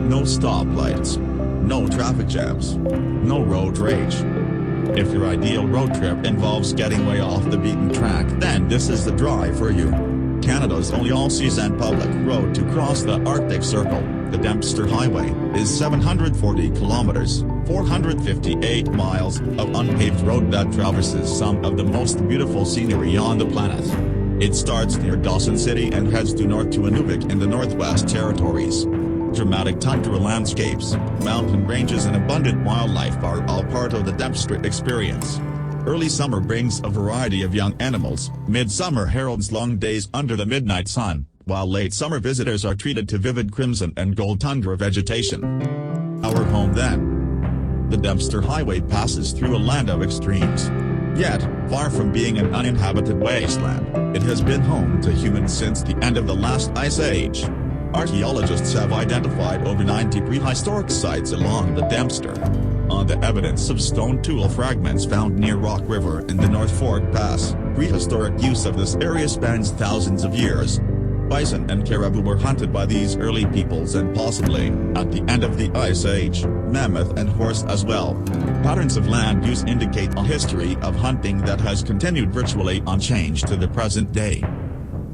No stoplights. No traffic jams. No road rage. If your ideal road trip involves getting way off the beaten track, then this is the drive for you. Canada's only all-season public road to cross the Arctic Circle, the Dempster Highway, is 740 kilometers, 458 miles, of unpaved road that traverses some of the most beautiful scenery on the planet. It starts near Dawson City and heads due north to Inuvik in the Northwest Territories. Dramatic tundra landscapes, mountain ranges and abundant wildlife are all part of the Dempster experience. Early summer brings a variety of young animals, midsummer heralds long days under the midnight sun, while late summer visitors are treated to vivid crimson and gold tundra vegetation. Our home then. The Dempster Highway passes through a land of extremes. Yet, far from being an uninhabited wasteland, it has been home to humans since the end of the last ice age. Archaeologists have identified over 90 prehistoric sites along the Dempster. On the evidence of stone tool fragments found near Rock River in the North Fork Pass, prehistoric use of this area spans thousands of years. Bison and caribou were hunted by these early peoples and possibly, at the end of the Ice Age, mammoth and horse as well. Patterns of land use indicate a history of hunting that has continued virtually unchanged to the present day.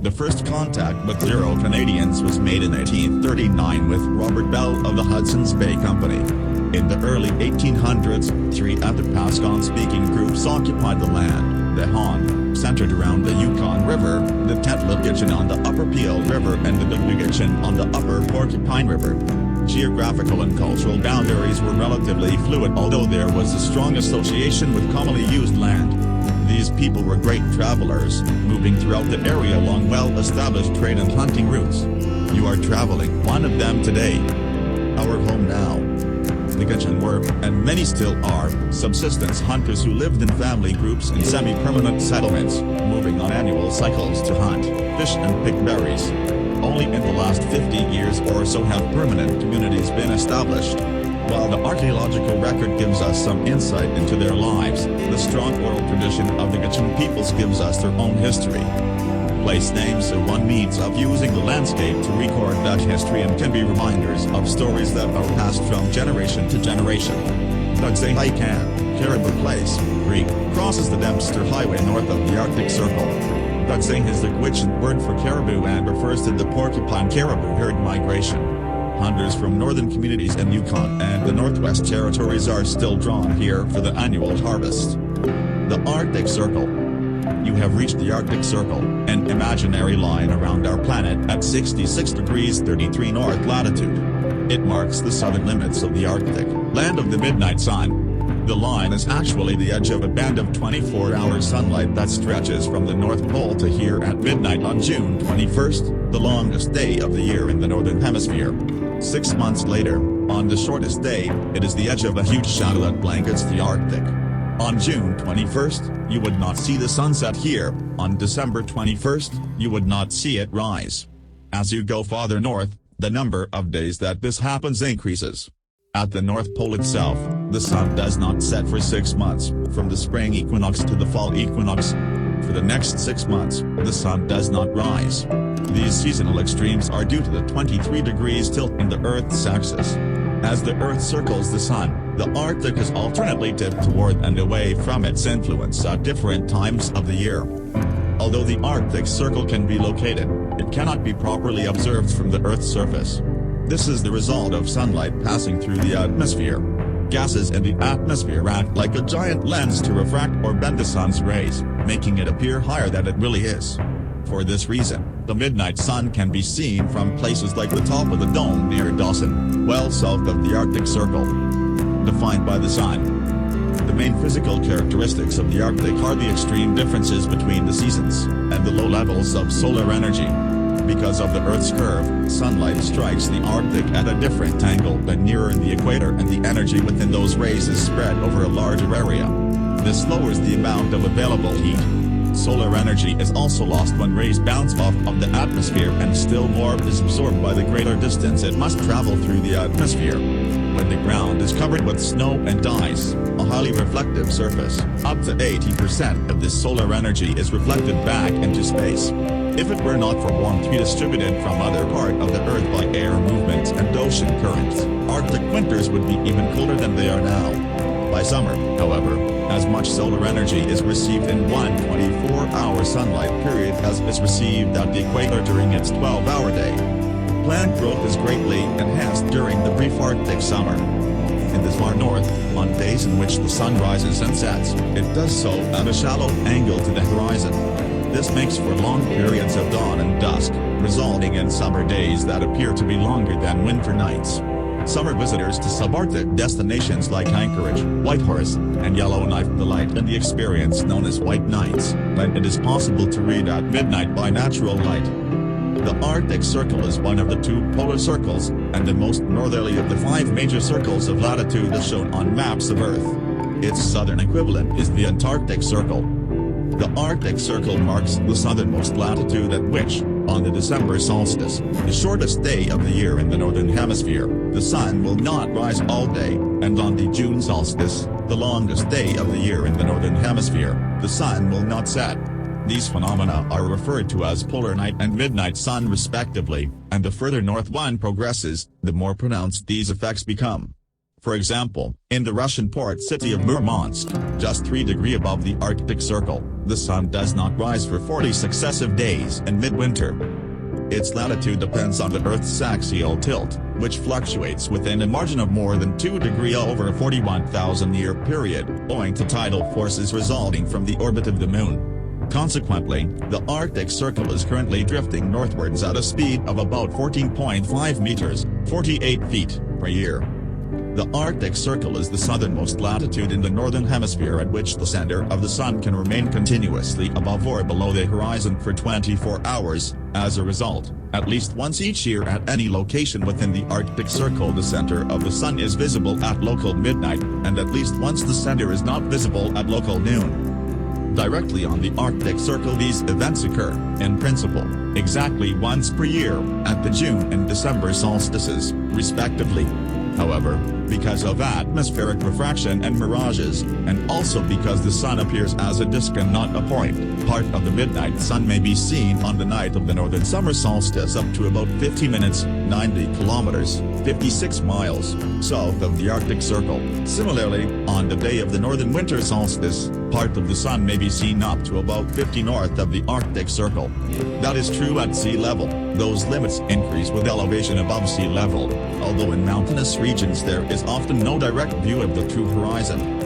The first contact with Euro-Canadians was made in 1839 with Robert Bell of the Hudson's Bay Company. In the early 1800s, 3 Athabascan-speaking groups occupied the land: the Han, centered around the Yukon River, the Tetlagichen on the Upper Peel River and the Dugnagichen on the Upper Porcupine River. Geographical and cultural boundaries were relatively fluid, although there was a strong association with commonly used land. These people were great travelers, moving throughout the area along well-established trade and hunting routes. You are traveling one of them today. Our home now. The Gitchen were, and many still are, subsistence hunters who lived in family groups in semi-permanent settlements, moving on annual cycles to hunt, fish and pick berries. Only in the last 50 years or so have permanent communities been established. While the archaeological record gives us some insight into their lives, the strong oral tradition of the Gitchen peoples gives us their own history. Place names are one means of using the landscape to record that history and can be reminders of stories that are passed from generation to generation. Dugsing Highcan, Caribou Place, Creek, crosses the Dempster Highway north of the Arctic Circle. Dugsing is the Gwich'in word for caribou and refers to the porcupine-caribou herd migration. Hunters from northern communities in Yukon and the Northwest Territories are still drawn here for the annual harvest. The Arctic Circle. You have reached the Arctic Circle, an imaginary line around our planet at 66 degrees 33 north latitude. It marks the southern limits of the Arctic, land of the midnight sun. The line is actually the edge of a band of 24-hour sunlight that stretches from the North Pole to here at midnight on June 21st, the longest day of the year in the Northern Hemisphere. 6 months later, on the shortest day, it is the edge of a huge shadow that blankets the Arctic. On June 21st, you would not see the sunset here. On December 21st, you would not see it rise. As you go farther north, the number of days that this happens increases. At the North Pole itself, the sun does not set for 6 months, from the spring equinox to the fall equinox. For the next 6 months, the sun does not rise. These seasonal extremes are due to the 23 degrees tilt in the Earth's axis. As the Earth circles the sun, the Arctic is alternately tipped toward and away from its influence at different times of the year. Although the Arctic Circle can be located, it cannot be properly observed from the Earth's surface. This is the result of sunlight passing through the atmosphere. Gases in the atmosphere act like a giant lens to refract or bend the sun's rays, making it appear higher than it really is. For this reason, the midnight sun can be seen from places like the top of the dome near Dawson, well south of the Arctic Circle. Defined by the sun. The main physical characteristics of the Arctic are the extreme differences between the seasons, and the low levels of solar energy. Because of the Earth's curve, sunlight strikes the Arctic at a different angle than nearer the equator, and the energy within those rays is spread over a larger area. This lowers the amount of available heat. Solar energy is also lost when rays bounce off of the atmosphere, and still more is absorbed by the greater distance it must travel through the atmosphere. When the ground is covered with snow and ice, a highly reflective surface, up to 80% of this solar energy is reflected back into space. If it were not for warmth redistributed from other part of the Earth by air movement and ocean currents, Arctic winters would be even colder than they are now. By summer, however, as much solar energy is received in one 24-hour sunlight period as is received at the equator during its 12-hour day. Plant growth is greatly enhanced during the brief Arctic summer. In the far north, on days in which the sun rises and sets, it does so at a shallow angle to the horizon. This makes for long periods of dawn and dusk, resulting in summer days that appear to be longer than winter nights. Summer visitors to subarctic destinations like Anchorage, Whitehorse, and Yellowknife delight in the experience known as white nights, when it is possible to read at midnight by natural light. The Arctic Circle is one of the two polar circles, and the most northerly of the 5 major circles of latitude as shown on maps of Earth. Its southern equivalent is the Antarctic Circle. The Arctic Circle marks the southernmost latitude at which, on the December solstice, the shortest day of the year in the northern hemisphere, the sun will not rise all day, and on the June solstice, the longest day of the year in the northern hemisphere, the sun will not set. These phenomena are referred to as polar night and midnight sun respectively, and the further north one progresses, the more pronounced these effects become. For example, in the Russian port city of Murmansk, just 3 degrees above the Arctic Circle, the sun does not rise for 40 successive days in midwinter. Its latitude depends on the Earth's axial tilt, which fluctuates within a margin of more than 2 degrees over a 41,000-year period, owing to tidal forces resulting from the orbit of the Moon. Consequently, the Arctic Circle is currently drifting northwards at a speed of about 14.5 meters, 48 feet, per year. The Arctic Circle is the southernmost latitude in the northern hemisphere at which the center of the sun can remain continuously above or below the horizon for 24 hours. As a result, at least once each year at any location within the Arctic Circle the center of the sun is visible at local midnight, and at least once the center is not visible at local noon. Directly on the Arctic Circle these events occur, in principle, exactly once per year, at the June and December solstices, respectively. However, because of atmospheric refraction and mirages, and also because the sun appears as a disk and not a point, part of the midnight sun may be seen on the night of the northern summer solstice up to about 50 minutes, 90 kilometers, 56 miles, south of the Arctic Circle. Similarly, on the day of the northern winter solstice, part of the sun may be seen up to about 50 north of the Arctic Circle. That is true at sea level. Those limits increase with elevation above sea level, although in mountainous regions there is often no direct view of the true horizon.